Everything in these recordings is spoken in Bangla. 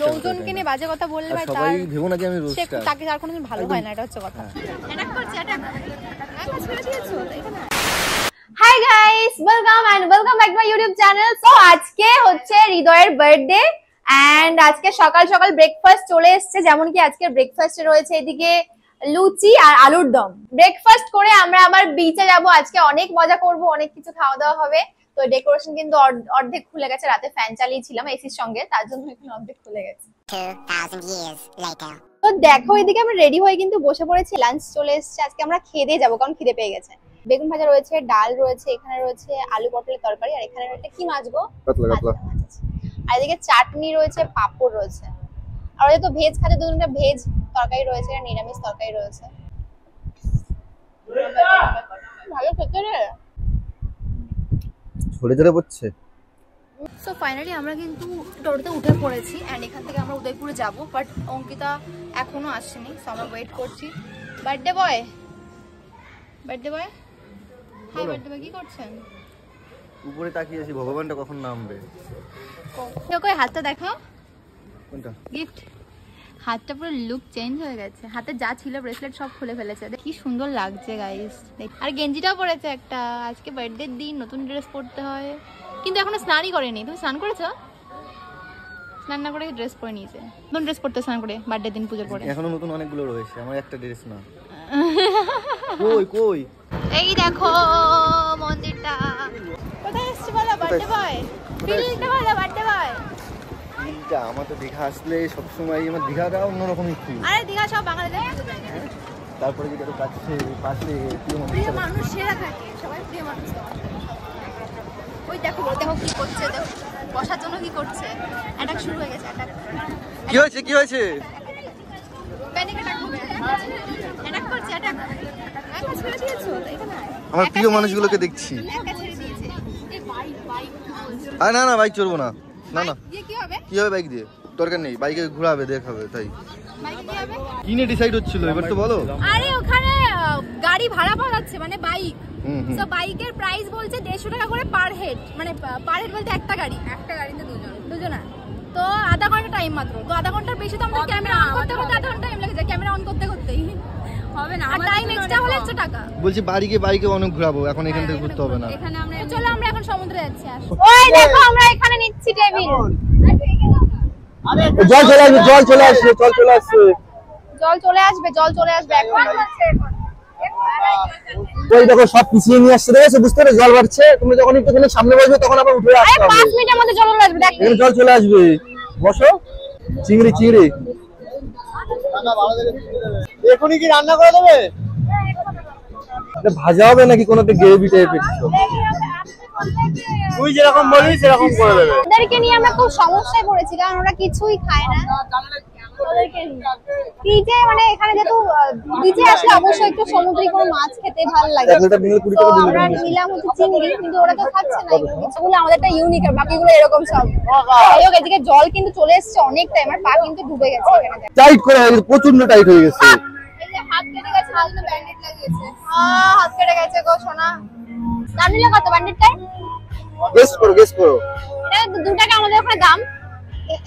লোকজনকে নিয়ে বাজে কথা বললে ভাই সবাই ভেবো না যে আমি রোস্টার, তাকে আর কোনোদিন ভালো হয় না, এটা হচ্ছে কথা। অ্যাটাক করছে, অ্যাটাক ছেড়ে দিয়েছো তাই না? Hi guys, welcome back to my YouTube channel. So আজকে হচ্ছে হৃদয়ের বার্থডে এন্ড আজকে সকাল সকাল ব্রেকফাস্ট চলে এসেছে। যেমন কি আজকে ব্রেকফাস্টে রয়েছে এদিকে লুচি আর আলুর দম। ব্রেকফাস্ট করে আমরা আবার বিচে যাব, আজকে অনেক মজা করব, অনেক কিছু খাওয়া দাওয়া হবে। তো ডেকোরেশন কিন্তু অর্ধেক খুলে গেছে, রাতে ফ্যান চালিয়েছিলাম এসির সঙ্গে, তার জন্য এখন অর্ধেক খুলে গেছে। 2000 years later তো দেখো এদিকে আমরা রেডি হয়ে কিন্তু বসে পড়েছি, লাঞ্চ চলে এসেছে। আজকে আমরা খেয়ে দিয়ে যাবো কারণ খিদে পেয়ে গেছে। বেগুন ভাজা রয়েছে, ডাল রয়েছে, এখানে রয়েছে আলু পটলের তরকারি, আর এখানে রয়েছে কি মাছ গো? কাতলা। আর এদিকে চাটনি রয়েছে, পাপড় রয়েছে, আর ওই তো ভেজ খাতে দুটো ভেজ তরকারি রয়েছে, আর নিরামিষ তরকারি রয়েছে। ভালো খেতে রে, ঝরে ঝরে পড়ছে। সো ফাইনালি আমরা কিন্তু টোটোতে উঠে পড়েছি এন্ড এখান থেকে আমরা উদয়পুরে যাব, বাট অঙ্কিতা এখনো আসেনি। সো আমরা ওয়েট করছি। Birthday boy hi, birthday boy কি করছেন? উপরে তাকিয়ে আছি, ভগবানটা কখন নামবে। কই হাতটা দেখাও, কোনটা গিফট? হাতটা পুরো লুক চেঞ্জ হয়ে গেছে, হাতে যা ছিল ব্রেসলেট সব খুলে ফেলেছে। কি সুন্দর লাগছে গাইস। আর গেঞ্জিটাও পরেছে একটা, আজকে বার্থডে দিন নতুন ড্রেস পরতে হয়, কিন্তু এখনো স্নানই করেনি। তুমি স্নান করেছো? স্নান না করে ড্রেস পরে নিয়েছে, নতুন ড্রেস পরতে স্নান করে বার্থডে দিন পুজোর পরে। এখনো নতুন অনেকগুলো রয়েছে, আমার একটা ড্রেস না। কই এই দেখো মন্দিরটা। কোথায় এসেছি বলো বার্থডে বয়? ফিলটা ভালো বার্থডে বয়। ফিলটা আমার তো দীঘা আসলে সবসময় আমার দীঘাটা অন্যরকমই ফিল। আরে দীঘা সব বাঙালিদের তারপরে যদি পাশে প্রিয় মানুষ সেরা থাকে, সবাই প্রিয় মানুষ। ওই দেখো কি করছে, দেখো বসার জন্য কি করছে। অ্যাটাক শুরু হয়ে গেছে। অ্যাটাক কি হয়েছে প্যানিক অ্যাটাক হবে। অ্যাটাক করছে, অ্যাটাক ছেড়ে দিয়েছো তাই না? আমার প্রিয় মানুষগুলোকে দেখছি। একা ছেড়ে দিয়েছে। এই বাইক আরে না বাইক চড়বো না। কি হবে বাইক দিয়ে? দরকার নেই, বাইকে ঘোরাবে দেখাবে তাই। বাইকে কি হবে? কি নিয়ে ডিসাইড হচ্ছিল এবার তো বলো। আরে ওখানে গাড়ি ভাড়া পাওয়া যাচ্ছে, মানে বাইক। সো বাইকের প্রাইস বলছে 150 টাকা করে পার হেড, মানে পার হেড বলতে একটা গাড়িতে দুজনা। তো আধা ঘন্টা টাইম মাত্র। তো আধা ঘন্টার বেশি তো আমাদের ক্যামেরা অন করতে আধা ঘন্টা টাইম লাগে যায়, ক্যামেরা অন করতেই হবে না। আর টাইম এক্সট্রা হলে 100 টাকা। বলছি বাইকে অনেক ঘোরাবো, এখন এখান থেকে ঘুরতে হবে না। এখানে আমরা চলো, আমরা এখন সমুদ্রে যাচ্ছি। ওই দেখো আমরা এখানে নিচ্ছি টেবিল। জল চলে আসবে জল চলে আসবে এখন। ওই দেখো সব পিছিয়ে নিয়ে আসছে, দেখেছো? বুঝতে পারছো জল বাড়ছে। তুমি যখন একটুখানি সামনে বসবে তখন আবার উঠে আসতে হবে। 5 মিনিটের মধ্যে জল আসবে, দেখ এখানে জল চলে আসবে। বসো। চিংড়ি এখনই কি রান্না করে দেবে? ভাজা হবে নাকি কোনোতে গ্রেভি টাইপের? তুই যেরকম বলবি সেরকম করে দেবে। ওদেরকে নিয়ে আমরা খুব সমস্যায় পড়েছি, কারণ ওরা কিছুই খায় না। বিচে মানে এখানে যেহেতু বিচে আসলে অবশ্যই একটু সমুদ্রিক কোনো মাছ খেতে ভালো লাগে। আমরা নিলাম হচ্ছে চিংড়ি, কিন্তু ওরা তো খাচ্ছে না। এগুলো আমাদেরটা ইউনিক, আর বাকিগুলো এরকম সব। এদিকে জল কিন্তু চলে এসেছে অনেকটাই, আমার পা কিন্তু ডুবে গেছে এখানে। টাইট করে গেছে, প্রচন্ড টাইট হয়ে গেছে। এই যে হাত কেটে গেছে, হাতে ব্যান্ডেজ লাগিয়েছে। হাত কেটে গেছে গো সোনা। দাম নিলে কত ব্যান্ডেজটার? গেস করো। এটা 2 টাকা আমাদের ওখানে দাম,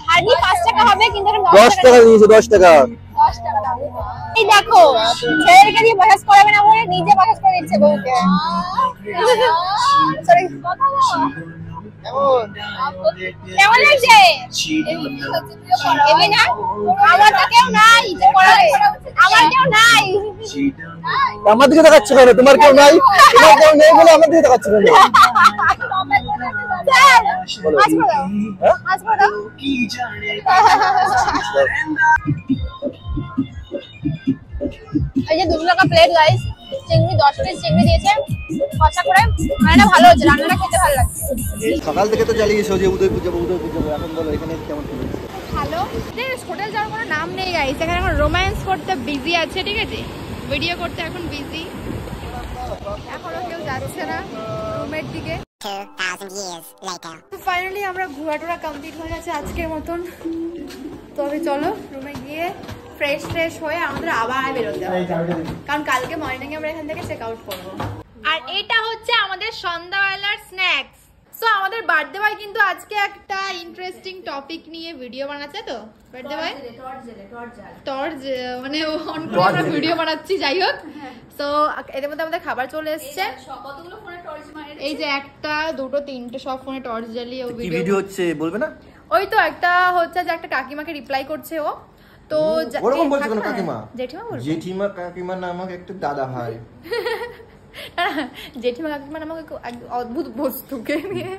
হার্ডলি 5 টাকা হবে, কিন্তু এখানে 10 টাকা নিয়েছে। 10 টাকা দাম। এই দেখো ছেলেকে দিয়ে বসাস করাবে না বলে নিজে বসাস করে দিচ্ছে বউকে। সরি কেমন লাগছে? এবি না আমার তো কেউ নাই যে পড়াবে, আমার কেউ নাই। আমার দিকে দেখাচ্ছ কেন? তোমার কেউ নাই বলে আমার দিকে দেখাচ্ছ কেন? এই যে 2 টাকা প্লেট গাইস, চিংড়ি 10 পিস চিংড়ি দিয়েছে কষা করে। রান্নাটা ভালো হচ্ছে, রান্নাটা খেতে ভালো লাগছে। সকাল থেকে তো চালিয়েছো যে উদয়পুর যাবো। এখন বলো এখানে কেমন ফিল? ভালো। হোটেল যাওয়ার কোনো নাম নেই গাইস, এখানে এখন রোম্যান্স করতে বিজি আছে, ঠিক আছে? ভিডিও করতে এখন বিজি, এখনো কেউ যাচ্ছে না রুমের দিকে। 2000 years later ফাইনালি আমরা ঘোরাটোরা কমপ্লিট হয়ে গেছে আজকের মতন। তবে চলো রুমে গিয়ে ফ্রেশ হয়ে আমাদের আবার বেরোতে হবে, কারণ কালকে মর্নিং আমরা এখান থেকে চেক আউট করবো। আর এটা হচ্ছে আমাদের সন্ধ্যাবেলার স্ন্যাক্স। সো আমাদের বার্থডে বয় কিন্তু আজকে একটা ইন্টারেস্টিং টপিক নিয়ে ভিডিও বানাচ্ছে। তো বার্থডে বয় টর্চ মানে অন করে আমরা ভিডিও বানাচ্ছি, যাই হোক। সো এর মধ্যে আমাদের খাবার চলে এসেছে। এই যে একটা দুটো তিনটে সব ফোনে টর্চ জ্বালিয়ে ও ভিডিও হচ্ছে, বলবে না? ওই তো একটা হচ্ছে যে একটা কাকিমাকে রিপ্লাই করছে ও। তো ওরকম বলছে কেন কাকিমা? জেঠিমা বলছে। জেঠিমা কাকিমা নামক একটা দাদা হয়। জেঠিমা কাকিমা নামক এক অদ্ভুত বস্তুকে নিয়ে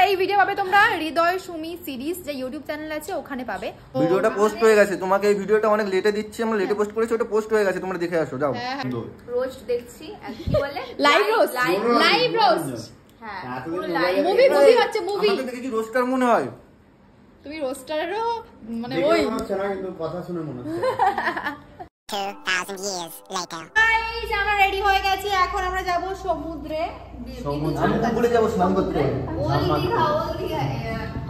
এই ভিডিও পাবে তোমরা হৃদয় সুমি সিরিজ যে ইউটিউব চ্যানেল আছে, ওখানে পাবে। ভিডিওটা পোস্ট হয়ে গেছে, তোমাকে এই ভিডিওটা অনেক লেটে দিচ্ছি, আমরা লেটে পোস্ট করেছি, ওটা পোস্ট হয়ে গেছে, তোমরা দেখে আসো যাও। রোস্ট দেখছি কি বলে লাইভ রোস্ট, লাইভ রোস্ট। হ্যাঁ মুভি মুভি হচ্ছে মুভি। আমাকে দেখে কি রোস্টার মনে হয়? তুমি রোস্টারেরও মানে ওই কিন্তু কথা শুনে মনে হচ্ছে 2000 years later. গাইস আমরা রেডি হয়ে গেছি, এখন আমরা যাব সমুদ্রে। আমি পুকুরে যাবো স্নান করতে।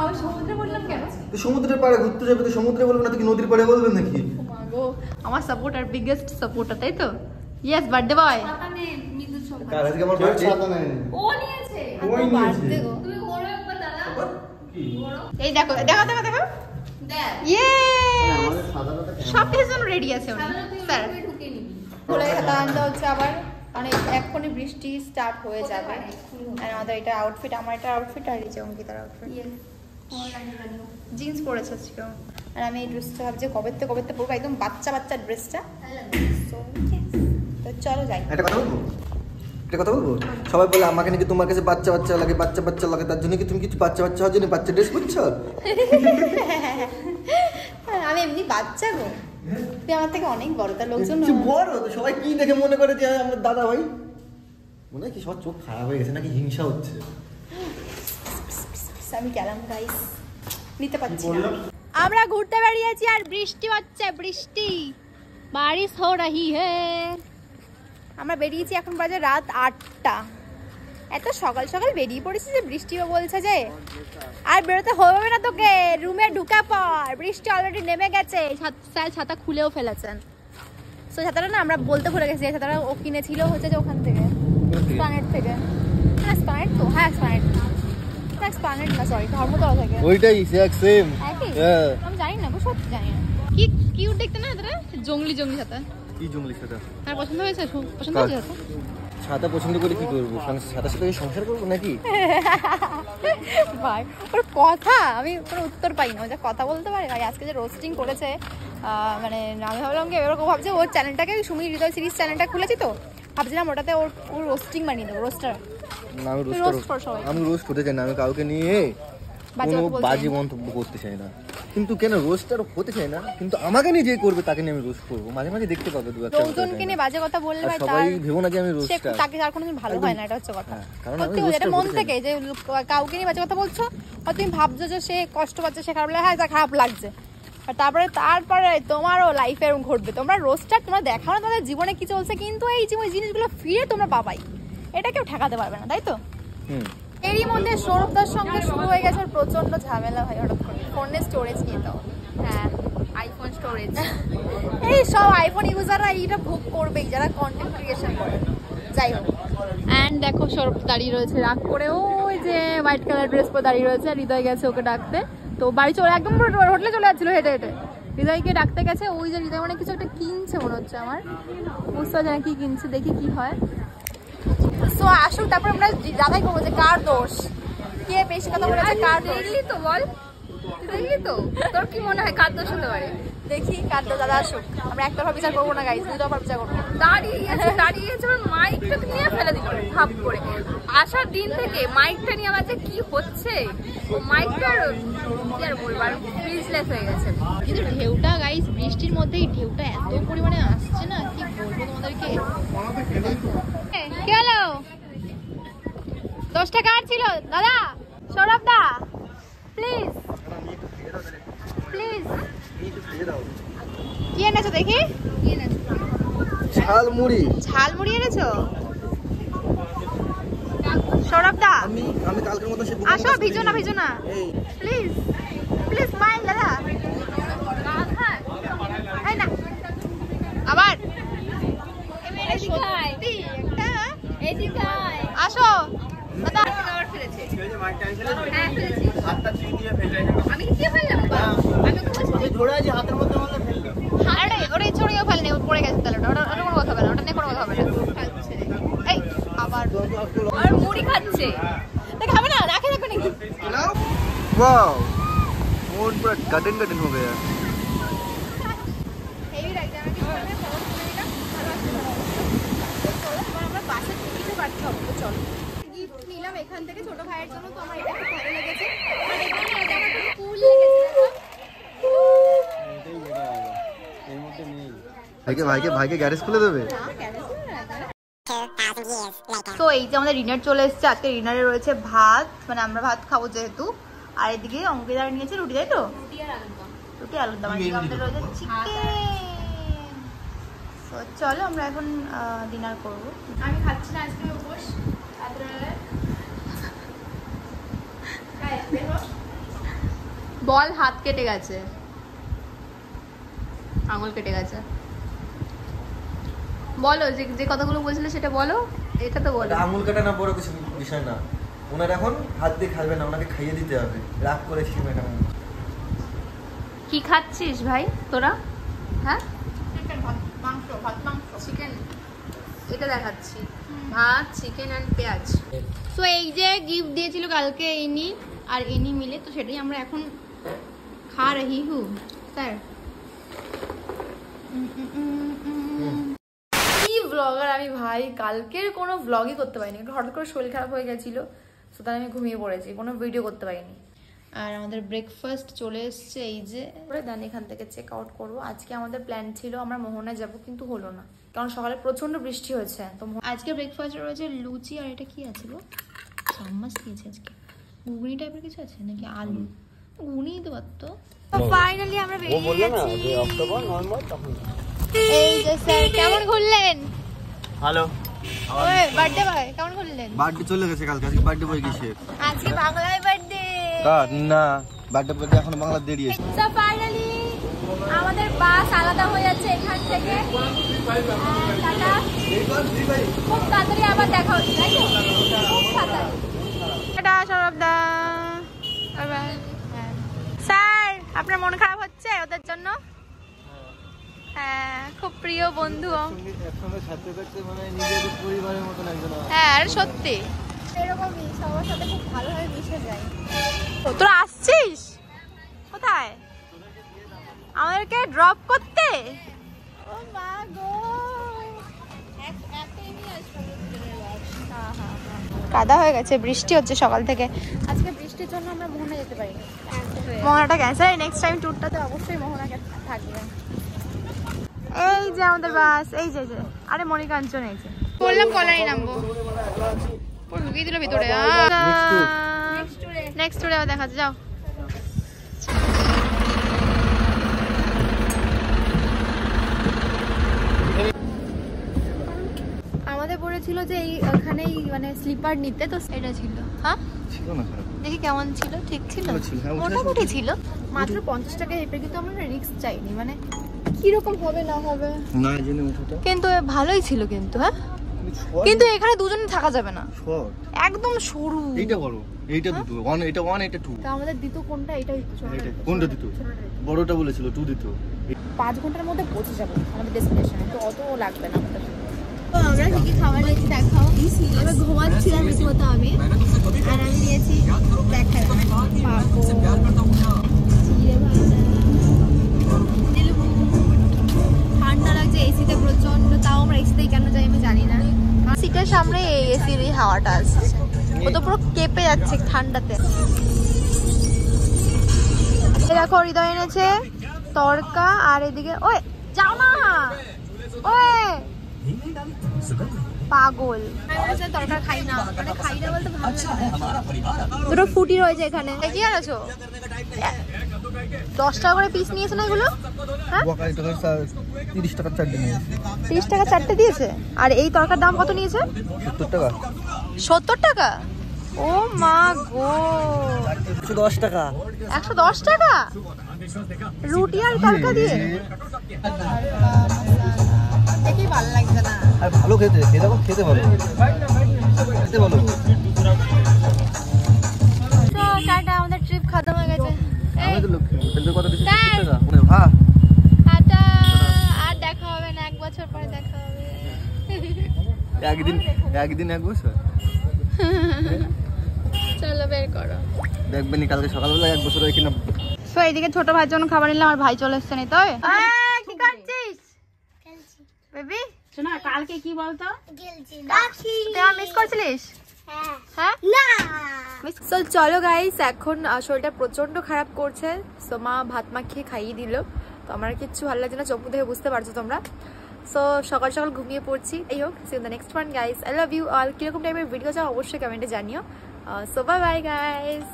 আমি সমুদ্রে বললাম কেন? তো সমুদ্রের পাড়ে ঘুরতে যাবে, তো সমুদ্রে বলবে না তো কি নদীর পাড়ে বলবেন নাকি? গো আমার সাপোর্টার, বিগেস্ট সাপোর্টার, তাই তো? Yes birthday boy. কাল আজকে আমার বার্থডে। ও নিয়েছে ওই নিয়েছে। তুমি ওর একবার দাদা কি? এই দেখো দেখো দেখো দেখো, দেখ ইয়েস সব কিছুর জন্য রেডি আছে উনি স্যার। তুই ঢুকে নিবি খুলে খাতা আনতে হচ্ছে আবার, মানে এক্ষুনি বৃষ্টি স্টার্ট হয়ে যাবে। আর আমাদের এটা আউটফিট, আমার এটা আউটফিট আর এই যে অঙ্কিতার আউটফিট। জিন্স পরেছে আজকে, আর আমি এই ড্রেসটা ভাবছি কবে থেকে পরবো, একদম বাচ্চা বাচ্চা ড্রেসটা। তো চলো যাই। একটা কথা বলবো, একটা কথা বলবো। সবাই বলে আমাকে নাকি তোমার কাছে বাচ্চা বাচ্চা লাগে, বাচ্চা বাচ্চা লাগে, তার জন্য কি তুমি কিছু বাচ্চা বাচ্চা হওয়ার জন্য বাচ্চা ড্রেস পরছো? আমি এমনি বাচ্চা গো, তুই আমার থেকে অনেক বড়, তার লোকজন কিছু বড় তো সবাই কি দেখে মনে করে যে আমার দাদা ভাই, মনে হয় কি সবার চোখ খারাপ হয়ে গেছে নাকি হিংসা হচ্ছে? আমি গেলাম গাইস, নিতে পারছি না। আমরা ঘুরতে বেরিয়েছি আর বৃষ্টি হচ্ছে, বৃষ্টি বারিশ হো রহি হে। আমরা বেরিয়েছি, এখন বাজে রাত 8টা। এত সকাল সকাল বেরিয়ে পড়েছি যে বৃষ্টিও বলছে যে আর বেরোতে হবে না তোকে, রুমে ঢুকা পড়, বৃষ্টি অলরেডি নেমে গেছে। স্যার ছাতা খুলেও ফেলেছেন। সো ছাতাটা না আমরা বলতে ভুলে গেছি, ছাতাটা ও কিনেছিল হচ্ছে যে ওখান থেকে, স্প্লানেড থেকে। হ্যাঁ স্প্লানেড তো, হ্যাঁ স্প্লানেড, স্প্লানেড না সরি ধর্মতলা থেকে। ওইটাই সেম। হ্যাঁ আমি জানি না, সত্যি জানি না। কি কিউট দেখতে না এটা, জঙ্গলি জঙ্গলি ছাতা। কি জঙ্গলি ছাতা? আর পছন্দ হয়েছে? পছন্দ হয়েছে ছাতা পছন্দ করে কি করবো? ছাতার সাথে সংসার করবো নাকি? ভাই ওর কথা আমি কোনো উত্তর পাই না, যা কথা বলতে পারে ভাই। আজকে যে রোস্টিং করেছে, মানে আমি ভাবলাম কি এরকম ভাবছে, ওর চ্যানেলটাকে সুমি হৃদয় সিরিজ চ্যানেলটা খুলেছি, তো ভাবছিলাম ওটাতে ওর রোস্টিং বানিয়ে দেবো, রোস্টার। আমি রোস্ট করতে চাই না, আমি কাউকে নিয়ে কোনো বাজে মন্তব্য করতে চাই না। কিন্তু কেন রোস্টার হতে চাই না, কিন্তু আমাকে নিয়ে যে করবে তাকে নিয়ে আমি রোস্ট করবো। মাঝে মাঝে দেখতে পাবে দু একটা লোকজনকে নিয়ে বাজে কথা বললে ভাই সবাই ভেবো না যে আমি রোস্টার, তাকে আর কোনোদিন ভালো হয় না, এটা হচ্ছে কথা। কারণ সত্যি এটা মন থেকে যে কাউকে নিয়ে বাজে কথা বলছো, আর তুমি ভাবছো যে সে কষ্ট পাচ্ছে, সে খারাপ লাগে, হ্যাঁ খারাপ লাগছে, আর তারপরে তোমারও লাইফে এরকম ঘটবে। তোমরা রোস্টার, তোমরা দেখাও না তোমাদের জীবনে কি চলছে, কিন্তু এই জিনিসগুলো ফিরে তোমরা পাবাই, এটা কেউ ঠেকাতে পারবে না, তাই তো? এরই মধ্যে সৌরভদার সঙ্গে শুরু হয়ে গেছে প্রচন্ড ঝামেলা ভাই, হঠাৎ করে ফোনের স্টোরেজ নিয়ে দাও। হ্যাঁ আইফোন স্টোরেজ, এই সব আইফোন ইউজাররা এইটা ভোগ করবেই যারা কন্টেন্ট ক্রিয়েশন করে। যাই হোক, অ্যান্ড দেখো সৌরভ দাঁড়িয়ে রয়েছে রাগ করে, ওই যে হোয়াইট কালার ড্রেস পরে দাঁড়িয়ে রয়েছে। হৃদয় গেছে ওকে ডাকতে, তো বাড়ি চলে একদম হোটেলে চলে যাচ্ছিল হেঁটে হেঁটে। হৃদয়কে ডাকতে গেছে, ওই যে হৃদয় মানে কিছু একটা কিনছে মনে হচ্ছে, আমার বুঝতে পারছি না কি কিনছে, দেখি কি হয়। সো আসুক, তারপর আমরা যাচাই করবো যে কার দোষ, কে বেশি কথা বলেছে, কার দোষ। দেখলি তো বল, দেখলি তো, তোর কি মনে হয় কার দোষ হতে পারে? দেখি কার দোষ, দাদা আসুক, আমরা একটা বিচার করবো না গাইস, দুটো বিচার করবো। দাঁড়িয়েছে মাইকটা নিয়ে ফেলে দিল ভাব করে। আসার দিন থেকে মাইকটা নিয়ে আমার যে কি হচ্ছে, ও মাইকটার কি আর বলবো, আর বিজনেস হয়ে গেছে। কিন্তু ঢেউটা গাইস, বৃষ্টির মধ্যেই ঢেউটা এত পরিমাণে আসছে না, কি বলবো তোমাদেরকে। কি হলো? 10 টাকা আর ছিল দাদা, সৌরভ দা প্লিজ প্লিজ। কি এনেছো দেখি? ঝালমুড়ি। ঝালমুড়ি এনেছো সৌরভ দা? আমি কালকের মতো সে আসো, ভিজো না ভিজো না প্লিজ প্লিজ, স্মাইল দাদা। এই না আবার আসো দাদা। ওটাই ছড়িয়ে ফেল নেই, পড়ে গেছে তাহলে ওটা কোনো কথা হবে না, ওটা নিয়ে কোনো কথা হবে না। এই আবার আর মুড়ি খাচ্ছে। খাবে না, রাখে রাখবে নাকি? वाओ मोड पूरा गार्डन गार्डन हो गया। হেভি লাগছে আমাকে এখানে ফটো তুলে দিলাম, ভালো আসছে। চলো এবার আমরা বাসে টিকিটও কাটতে হবে, তো চলো। গিফট নিলাম এখান থেকে ছোট ভাইয়ের জন্য, তো আমার এটা খুব ভালো লেগেছে। আর এখানে আছে আমার খুব কুল লেগেছে দেখো। भाई के गैरेज खुले देवे। না ক্যামেরা না। 2,000 years later. তো এই যে আমাদের ডিনার চলে এসেছে। আজকে ডিনারে রয়েছে ভাত, মানে আমরা ভাত খাবো যেহেতু, আর এদিকে অঙ্কিতার নিয়েছে রুটি, তাই তো? রুটি আলুর দম। আজকে আমাদের রয়েছে চিকেন। তো চলো আমরা এখন ডিনার করবো। আমি খাচ্ছি না আজকে উপোস। বল হাত কেটে গেছে, আঙুল কেটে গেছে। বলো যে যে কথাগুলো বলছিলে সেটা বলো, এটা তো বলো। আঙুল কাটা না বড় কিছু বিষয় না, ওনার এখন হাত দিয়ে খাবে না, ওনাকে খাইয়ে দিতে হবে। রাগ করেছি ম্যাডাম। কি খাচ্ছিস ভাই তোরা? হ্যাঁ মাংস চিকেন, এটা দেখাচ্ছি, ভাত চিকেন অ্যান্ড পেঁয়াজ। তো এই যে গিফট দিয়েছিল কালকে ইনি আর ইনি মিলে, তো সেটাই আমরা এখন খা রহি হু স্যার। কি ব্লগার আমি ভাই, কালকের কোনো ব্লগই করতে পারিনি, হঠাৎ করে শরীর খারাপ হয়ে গেছিল, তো তাই আমি ঘুমিয়ে পড়েছি, কোনো ভিডিও করতে পারিনি। আর আমাদের ব্রেকফাস্ট চলে এসছে এই যে, দেন এখান থেকে চেক আউট করবো। আজকে আমাদের প্ল্যান ছিল আমরা মোহনায় যাব, কিন্তু হলো না, কারণ সকালে প্রচন্ড বৃষ্টি হয়েছে। তো আজকে ব্রেকফাস্টে রয়েছে লুচি, আর এটা কি আছে গো, চামচ দিয়েছে আজকে, ঘুগনি টাইপের কিছু আছে নাকি, আলু ঘুগনি দিতে পারতো। ফাইনালি আমরা বেরিয়ে গেছি। এই যে স্যার কেমন ঘুরলেন? হ্যালো, ওই বার্থডে বয় কেমন ঘুরলেন? বার্থডে চলে গেছে কালকে, আজকে বার্থডে বয় কিসে? আজকে বাংলায় বার্থডে। না বার্থডে বয় এখন বাংলা দেরি আছে। তো ফাইনালি আমাদের বাস আলাদা হয়ে যাচ্ছে এখান থেকে। টাটা, খুব তাড়াতাড়ি আবার দেখা হচ্ছে, তাই তো? খুব তাড়াতাড়ি। টাটা সৌরভদা, বাই বাই। স্যার আপনার মন খারাপ হচ্ছে ওদের জন্য? হ্যাঁ, খুব প্রিয় বন্ধু। হ্যাঁ সত্যি এরকমই, সবার সাথে খুব ভালোভাবে মিশে যায়। তোরা আসছিস কোথায়? আমাদেরকে ড্রপ করতে? ও মা গো, কাদা হয়ে গেছে, বৃষ্টি হচ্ছে সকাল থেকে। আজকে বৃষ্টির জন্য আমরা মোহনা যেতে পারিনি, মোহনাটা ক্যান্সেল। নেক্সট টাইম ট্যুরটাতে অবশ্যই মোহনা থাকবে। এই যে আমাদের বাস, এই যে আরে মণিকাঞ্চন, এই যে বললাম কলারই নামবো, পুরো ঢুকিয়ে দিল ভিতরে। নেক্সট টুরে আবার দেখা যাও। আমাদের পড়েছিল যে এইখানেই মানে স্লিপার নিতে, তো এটা ছিল। হ্যাঁ ছিল না খারাপ, দেখি কেমন ছিল, ঠিক ছিল, মোটামুটি ছিল। মাত্র 50 টাকা হেঁটে, কিন্তু আমরা রিস্ক চাইনি, মানে কিরকম হবে না হবে না জেনে উঠোটা, কিন্তু ভালোই ছিল কিন্তু। হ্যাঁ কিন্তু এখানে দুজনে থাকা যাবে না, একদম সরু। এইটা বড়, এইটা দুটো, ওয়ান এটা ওয়ান এটা টু। তো আমাদের দিত কোনটা? এটাই দিত। কোনটা দিত? বড়টা বলেছিল টু দিত। 5 ঘন্টার মধ্যে পৌঁছে যাবো আমাদের ডেস্টিনেশনে, তো অত লাগবে না আমাদের। তো আমরা কি কি খাবার নিয়েছি দেখাও। আমরা ঘুমাচ্ছিলাম রীতিমতো আমি, আর আমি নিয়েছি দেখাই ঠান্ডা লাগছে এসিতে প্রচন্ড, তাও আমরা এসিতেই কেন যাই আমি জানি না। সিটের সামনে এই এসির এই হাওয়াটা আসছে, ও তো পুরো কেঁপে যাচ্ছে ঠান্ডাতে। দেখো হৃদয় এনেছে তড়কা, আর এদিকে ওই যাও না, ওই পাগল তরকার খাই না, মানে খাই না বলতে ভালো লাগে। দুটো ফুটি রয়েছে এখানে, কি আছো? 10 টাকা করে পিস নিয়েছে না এগুলো? হ্যাঁ 30 টাকা চারটে নিয়েছে। 30 টাকা চারটে দিয়েছে। আর এই তরকার দাম কত নিয়েছে? 70 টাকা। 70 টাকা? ও মা গো, 110 টাকা। 110 টাকা রুটি আর তরকা দিয়ে? দেখি ভালো লাগছে না। আর ভালো খেতে, খেতে ভালো, খেতে ভালো। তো টাটা, আমাদের ট্রিপ খতম হয়ে গেছে। আমাদের লোক কত বেশি টাকা? হ্যাঁ একদিন 1 বছর চলো বের করো দেখবেন কালকে সকালবেলা 1 বছর হয় কিনা। সো এইদিকে ছোট ভাইয়ের জন্য খাবার নিলাম, আর ভাই চলে এসছে নি। তাই কি করছিস বেবি? শোনা কালকে কি বলতো তুই মিস করছিলিস? হ্যাঁ না মিস। সো চলো গাইস, এখন শরীরটা প্রচন্ড খারাপ করছে। সো মা ভাত মাখিয়ে খাইয়ে দিল, তো আমার কিচ্ছু ভালো লাগছে না, চোখ দেখে বুঝতে পারছো তোমরা। সো সকাল সকাল ঘুমিয়ে পড়ছি। এই হোক, see in the next one guys. I love you all. কিরকম টাইপের ভিডিও চাও অবশ্যই কমেন্টে জানিও। So bye bye guys.